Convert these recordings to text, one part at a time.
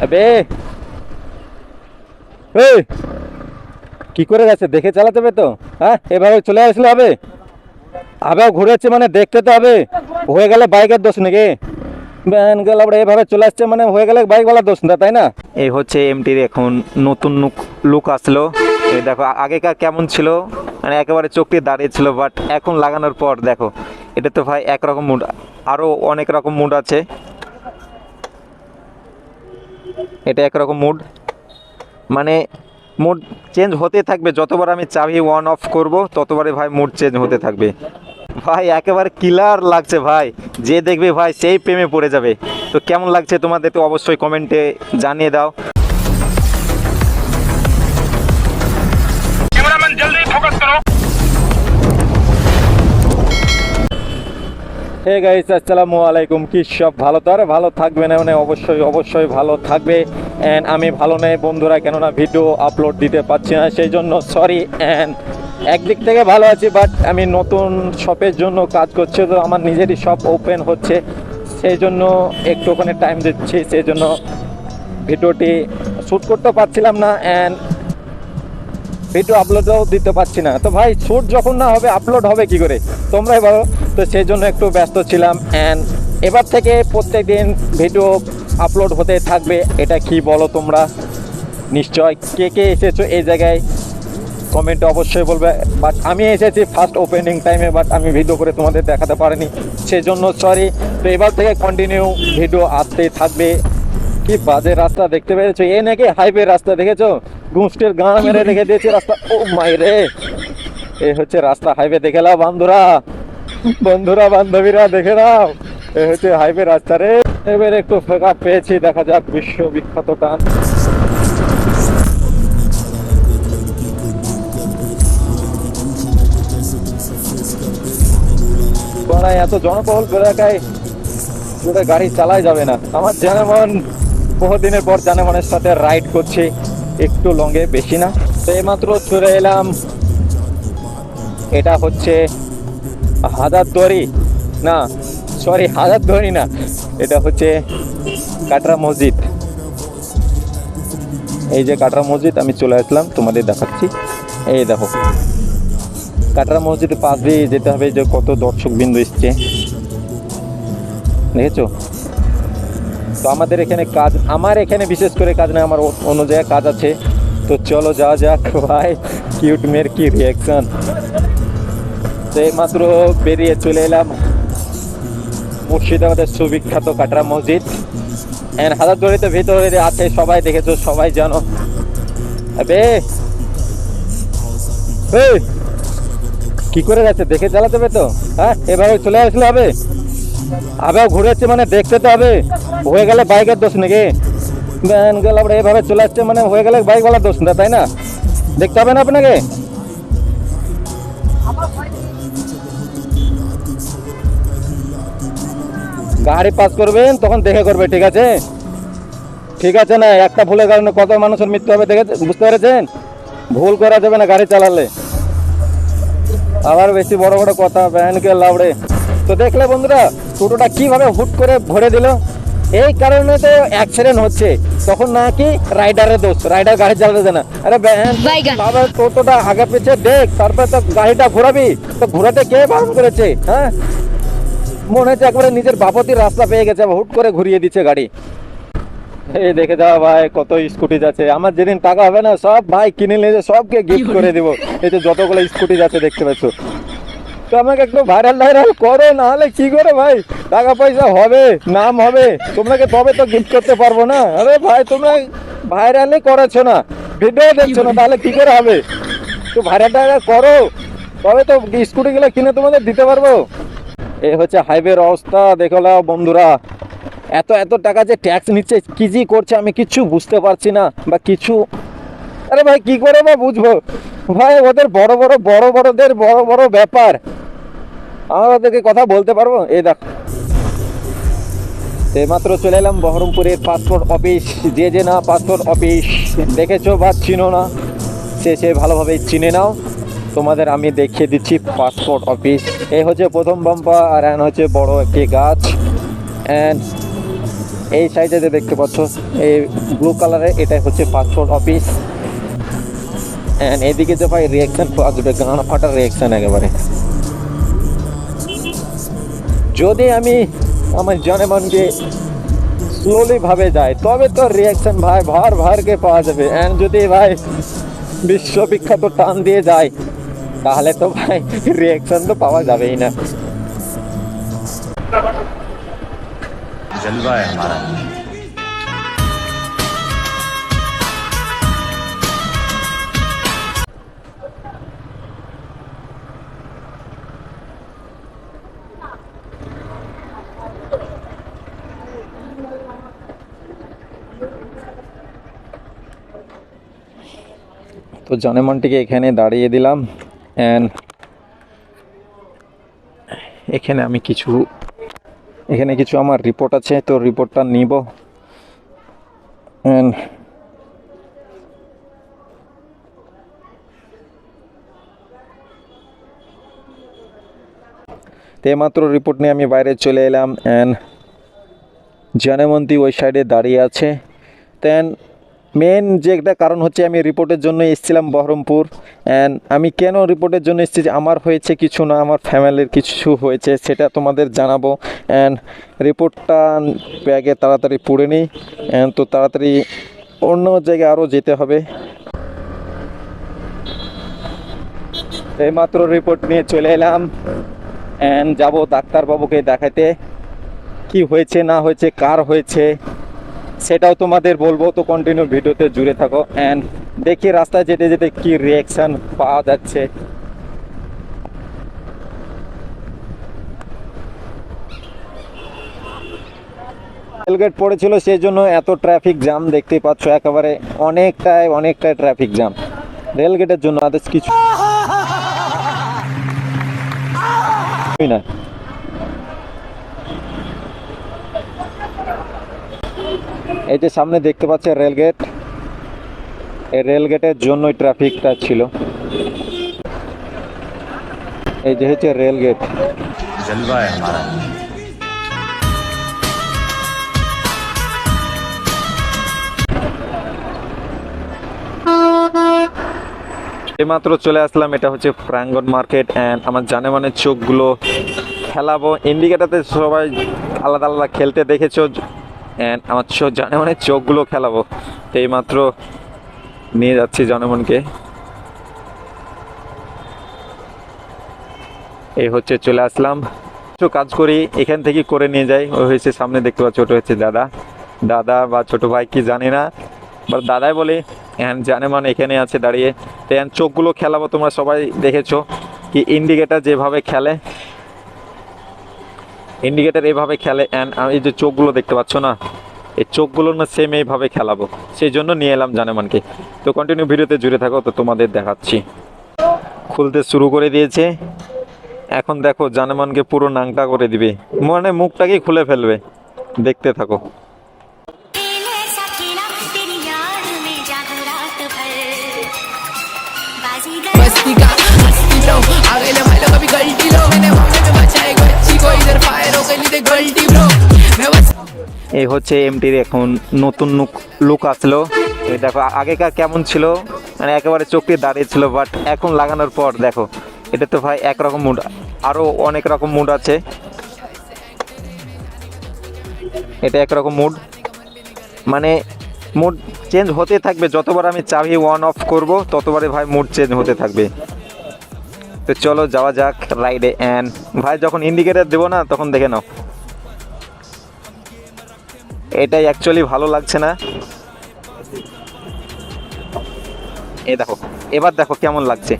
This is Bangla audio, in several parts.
আবে এই কি করে গেছে দেখে চালাতে হবে তো। হ্যাঁ এভাবে চলে আসলে হবে? আবার ঘুরেছে মানে দেখতে তো হবে। হয়ে গেলে বাইকের দোষ নাকি? ব্যান গেল আবার এভাবে চলে আসছে মানে হয়ে গেলে বাইকওয়ালার দোষ না, তাই না? এই হচ্ছে এমটির এখন নতুন লুক আসলো। এই দেখো আগেকার কেমন ছিল, মানে একেবারে চোখটি দাঁড়িয়ে ছিল, বাট এখন লাগানোর পর দেখো এটা তো ভাই একরকম মুড, আরও অনেক রকম মুড আছে। এটা একরকম মুড, মানে মুড চেঞ্জ হতে থাকবে। যতবার আমি চাবি অন অফ করব ততবারই ভাই মুড চেঞ্জ হতে থাকবে। ভাই একেবারে কিলার লাগছে ভাই, যে দেখবে ভাই সেই প্রেমে পড়ে যাবে। তো কেমন লাগছে তোমাদের তো অবশ্যই কমেন্টে জানিয়ে দাও। ক্যামেরাম্যান জলদি ফোকাস করো। হে গাইস আসসালামু আলাইকুম, কি সব ভালো তো? আর ভালো থাকবে না মানে অবশ্যই ভালো থাকবে। অ্যান্ড আমি ভালো নেই বন্ধুরা, কেননা ভিডিও আপলোড দিতে পারছি না, সেই জন্য সরি। অ্যান্ড একদিক থেকে ভালো আছি, বাট আমি নতুন শপের জন্য কাজ করছি, তো আমার নিজেরই শপ ওপেন হচ্ছে, সেই জন্য একটুখানি টাইম দিচ্ছি, সেই জন্য ভিডিওটি শ্যুট করতে পারছিলাম না, অ্যান্ড ভিডিও আপলোডও দিতে পারছি না। তো ভাই শ্যুট যখন না হবে আপলোড হবে কি করে তোমরাই বলো। তো সেই জন্য একটু ব্যস্ত ছিলাম। অ্যান্ড এবার থেকে প্রত্যেক দিন ভিডিও আপলোড হতে থাকবে। এটা কি বলো তোমরা? নিশ্চয় কে কে এসেছো এই জায়গায় কমেন্টে অবশ্যই বলবে। বাট আমি এসেছি ফার্স্ট ওপেনিং টাইমে, বাট আমি ভিডিও করে তোমাদের দেখাতে পারিনি, সেই জন্য সরি। তো এবার থেকে কন্টিনিউ ভিডিও আসতেই থাকবে। কি বাজে রাস্তা দেখতে পেয়েছো, এ নাকি হাইওয়ে রাস্তা, দেখেছো? গুঁষ্টের গাঁ মেরে রেখে দিয়েছে রাস্তা। ও মাই রে, এ হচ্ছে রাস্তা। হাইওয়ে দেখে নাও বন্ধুরা বান্ধবীরা দেখে নাও, এ হচ্ছে হাইওয়ে রাস্তা রে। এবার একটু ফাঁকা পেয়েছি, দেখা যাক বিশ্ববিখ্যাত টান। এত জনবহুল এলাকায় গাড়ি চালাই যাবে না। আমার যেমন বহুদিনের পর জানেমনের সাথে রাইড করছি, একটু লংয়ে, বেশি না। তো এইমাত্র চলে এলাম, এটা হচ্ছে হাজারদুয়ারি না, সরি হাজারদুয়ারি না, এটা হচ্ছে কাটরা মসজিদ। এই যে কাটরা মসজিদ, আমি চলে আসলাম, তোমাদের দেখাচ্ছি। এই দেখো কাটরা মসজিদের পাশ দিয়ে যেতে হবে, যে কত দর্শক বিন্দু এসছে দেখেছো? তো আমাদের এখানে কাজ, আমার এখানে বিশেষ করে কাজ নেই, আমার অন্য জায়গায় কাজ আছে। তো চলো যাওয়া যাক। ভাই কিউট মেয়ের কি রিয়াকশন। তো এইমাত্র বেরিয়ে চলে এলাম মুর্শিদাবাদের সুবিখ্যাত কাটরা মসজিদ। অ্যান্ড হাজারদুয়ারিতে ভিতরে আছে, সবাই দেখেছো, সবাই জানো। আবে কি করে গেছে দেখে চালাতে হবে তো। হ্যাঁ এভাবে চলে আসলে হবে? আবার ঘুরেছে মানে দেখতে তো হবে। হয়ে গেলে বাইকের দোষ নাকি? ব্যান গেল আবার এভাবে চলে আসছে মানে হয়ে গেলে বাইকওয়ালার দোষ না, তাই না? দেখতে হবে না আপনাকে? গাড়ি পাস করবেন তখন দেখে করবে, ঠিক আছে? ঠিক আছে না, একটা ভুলের কারণে কত মানুষের মৃত্যু হবে, দেখে বুঝতে পেরেছেন? ভুল করা যাবে না গাড়ি চালালে। আবার বেশি বড় বড় কথা, ব্যানকে লাউড়ে। তো দেখলে বন্ধুরা টোটোটা কিভাবে হুট করে ভরে দিল, এই কারণে তো অ্যাক্সিডেন্ট হচ্ছে। তখন নাকি রাইডারের দোষ, রাইডার গাড়ি চালাতে না। আরে বাবা টোটোটা আগে পিছিয়ে দেখ, তারপর তো গাড়িটা ঘোরাবি। তো ঘোরাতে কে বারণ করেছে? হ্যাঁ মনে হচ্ছে একবারে নিজের বাপতির রাস্তা পেয়ে গেছে, হুট করে ঘুরিয়ে দিচ্ছে গাড়ি। এই দেখে যাও ভাই কত স্কুটি যাচ্ছে। আমার যেদিন টাকা হবে না সব ভাই কিনে নিয়ে সবকে গিফট করে দেবো। এই যে যতগুলো স্কুটি যাচ্ছে দেখতে পাচ্ছ। তো আমাকে একটু ভাইরাল করো, নাহলে কি করে ভাই টাকা পয়সা হবে, নাম হবে, তোমাকে তবে তো গিফট করতে পারবো না। আরে ভাই তোমরা ভাইরালই করাচ্ছ না, ভিডিও দেখছো না, তাহলে কি করে হবে? তো ভাইরালটা করো, তবে তো স্কুটিগুলো কিনে তোমাদের দিতে পারবো। এই হচ্ছে হাইওয়ের অবস্থা, দেখো বন্ধুরা। এত টাকা যে ট্যাক্স নিচ্ছে, কি জি করছে আমি কিচ্ছু বুঝতে পারছি না বা কিছু। আরে ভাই কি করে বা বুঝবো ভাই, ওদের বড়দের বড় ব্যাপার, আমরা ওদেরকে কথা বলতে পারবো? এই দেখ এইমাত্র চলে এলাম বহরমপুরের পাসপোর্ট অফিস। যে না পাসপোর্ট অফিস দেখেছো বা চিনো না, সে ভালোভাবে চিনে নাও। তোমাদের আমি দেখিয়ে দিচ্ছি পাসপোর্ট অফিস। এই হচ্ছে প্রথম বাম্পার, আর হচ্ছে বড় একটি গাছ। অ্যান্ড এই সাইডে যে দেখতে পাচ্ছ এই ব্লু কালারের, এটাই হচ্ছে পাসপোর্ট অফিস। অ্যান্ড এদিকে যে ভাই রিয়াকশান আসবে, গানা ফাটার রিয়াকশান একেবারে। যদি আমি আমার জনগণকে স্লোলি ভাবে যাই তবে তো রিয়াকশন ভাই ভার ভারকে পাওয়া যাবে। অ্যান্ড যদি ভাই বিশ্ববিখ্যাত টান দিয়ে যায় তাহলে তো ভাই রিয়াকশন তো পাওয়া যাবেই না। जलवा है हमारा। তো জনমনটিকে এখানে দাঁড়িয়ে দিলাম। অ্যান্ড এখানে কিছু আমার রিপোর্ট আছে, তো রিপোর্টটা নিব। অ্যান্ড মাত্র রিপোর্ট নিয়ে আমি বাইরে চলে এলাম। অ্যান্ড জনমন্ত্রী ওই সাইডে দাঁড়িয়ে আছে। দেন মেন যে একটা কারণ হচ্ছে আমি রিপোর্টের জন্য এসেছিলাম বহরমপুর। অ্যান্ড আমি কেন রিপোর্টের জন্য এসেছি, আমার হয়েছে কিছু না, আমার ফ্যামিলির কিছু হয়েছে, সেটা তোমাদের জানাবো। অ্যান্ড রিপোর্টটা ব্যাগে তাড়াতাড়ি পুড়ে নিই। অ্যান্ড তো তাড়াতাড়ি অন্য জায়গায় আরও যেতে হবে। এইমাত্র রিপোর্ট নিয়ে চলে এলাম। অ্যান্ড যাবো ডাক্তারবাবুকে দেখাতে, কি হয়েছে না হয়েছে, কার হয়েছে সেটাও তোমাদের বলবো। তো কন্টিনিউ ভিডিওতে জুড়ে থাকো। অ্যান্ড দেখি রাস্তায় যেতে যেতে কি রিয়াকশান পাওয়া যাচ্ছে। রেলগেট পড়েছিল সেই জন্য এত ট্রাফিক জ্যাম দেখতে পাচ্ছ, একেবারে অনেকটাই ট্রাফিক জ্যাম রেলগেটের জন্য, আদার্স কিছু না। এই যে সামনে দেখতে পাচ্ছে রেলগেট, এই রেলগেটের জন্যই ট্রাফিকটা ছিল। এই যে হচ্ছে রেলগেট। जलवा है हमारा। এইমাত্র চলে আসলাম, এটা হচ্ছে প্রাঙ্গণ মার্কেট। অ্যান্ড আমার জানেমানের চোখগুলো খেলাবো। ইন্ডিকেটারতে সবাই আলাদা আলাদা খেলতে দেখেছো। অ্যান্ড আমার জানেমানের চোখগুলো খেলাবো। তো এইমাত্র নিয়ে যাচ্ছি জনমনকে। এই হচ্ছে চলে আসলাম, কিছু কাজ করি এখান থেকে করে নিয়ে যাই। ওই হয়েছে সামনে দেখতে পাচ্ছ, ওটা হচ্ছে দাদা বা ছোট ভাই কি জানি না, বা দাদাই বলি। অ্যান্ড জানেমান এখানে আছে দাঁড়িয়ে। তো চোখগুলো খেলাবো, তোমরা সবাই দেখেছো কি ইন্ডিকেটার যেভাবে খেলে, ইন্ডিকেটার এইভাবে খেলে। অ্যান্ড এই যে চোখগুলো দেখতে পাচ্ছ না, এই চোখগুলো না সেম এইভাবে খেলাবো, সেই জন্য নিয়ে এলাম জানেমানকে। তো কন্টিনিউ ভিডিওতে জুড়ে থাকো, তো তোমাদের দেখাচ্ছি। খুলতে শুরু করে দিয়েছে। এখন দেখো জানেমানকে পুরো নাংটা করে দিবে, মানে মুখটাকেই খুলে ফেলবে। দেখতে থাকো। बस्ती का हस्ती ब्रो आ गए ले भाई लोग अभी गलती लो मैंने मामले में बचाए गच्ची को इधर फायर हो गई दे गलती ब्रो मैं बस এই হচ্ছে এমটির এখন নতুন লুক আসলো। এই দেখো আগেকার কেমন ছিল, মানে একেবারে চোখটি দাঁড়িয়ে ছিল, বাট এখন লাগানোর পর দেখো এটা তো ভাই একরকম মুড, আরও অনেক রকম মুড আছে। এটা একরকম মুড, মানে মুড চেঞ্জ হতে থাকবে। যতবার আমি চাবি অন অফ করব ততবারে ভাই মুড চেঞ্জ হতে থাকবে। তো চলো যাওয়া যাক রাইডে। অ্যান্ড ভাই যখন ইন্ডিকেটার দেবো না তখন দেখে নাও, এটাই অ্যাকচুয়ালি ভালো লাগছে না। এই দেখো এবার দেখো কেমন লাগছে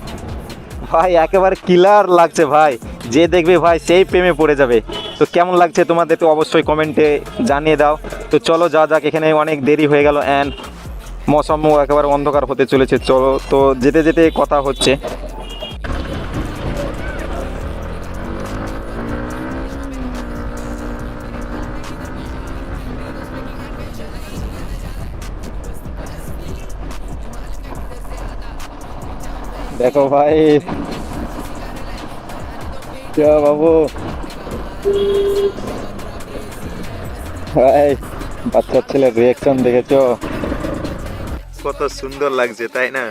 ভাই, একেবারে কিলার লাগছে ভাই। যে দেখবে ভাই সেই প্রেমে পড়ে যাবে। তো কেমন লাগছে তোমাদের তো অবশ্যই কমেন্টে জানিয়ে দাও। তো চলো যা যাক, এখানে অনেক দেরি হয়ে গেল। অ্যান্ড মৌসুমও একেবারে অন্ধকার হতে চলেছে। চলো তো যেতে যেতে কথা হচ্ছে। দেখো ভাই, বাবু ভাই বাচ্চার ছেলের রিয়াকশন দেখেছো? কত সুন্দর লাগছে তাই না?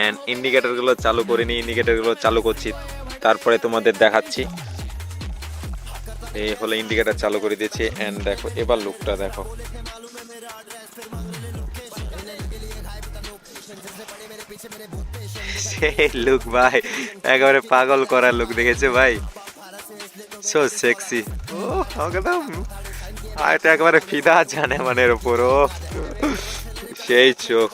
এন্ড ইন্ডিকেটর গুলো চালু করিনি, ইন্ডিকেটর গুলো চালু করছি, তারপরে তোমাদের দেখাচ্ছি। এই হলো ইন্ডিকেটর চালু করে দিয়েছি। এন্ড দেখো এবার লুকটা দেখো, সেই লুক ভাই, একেবারে পাগল করার লুক, দেখেছো ভাই? So sexy. ও একদম আর এটা একেবারে ফিদা জানে মানের উপর। ও সেই চোখ।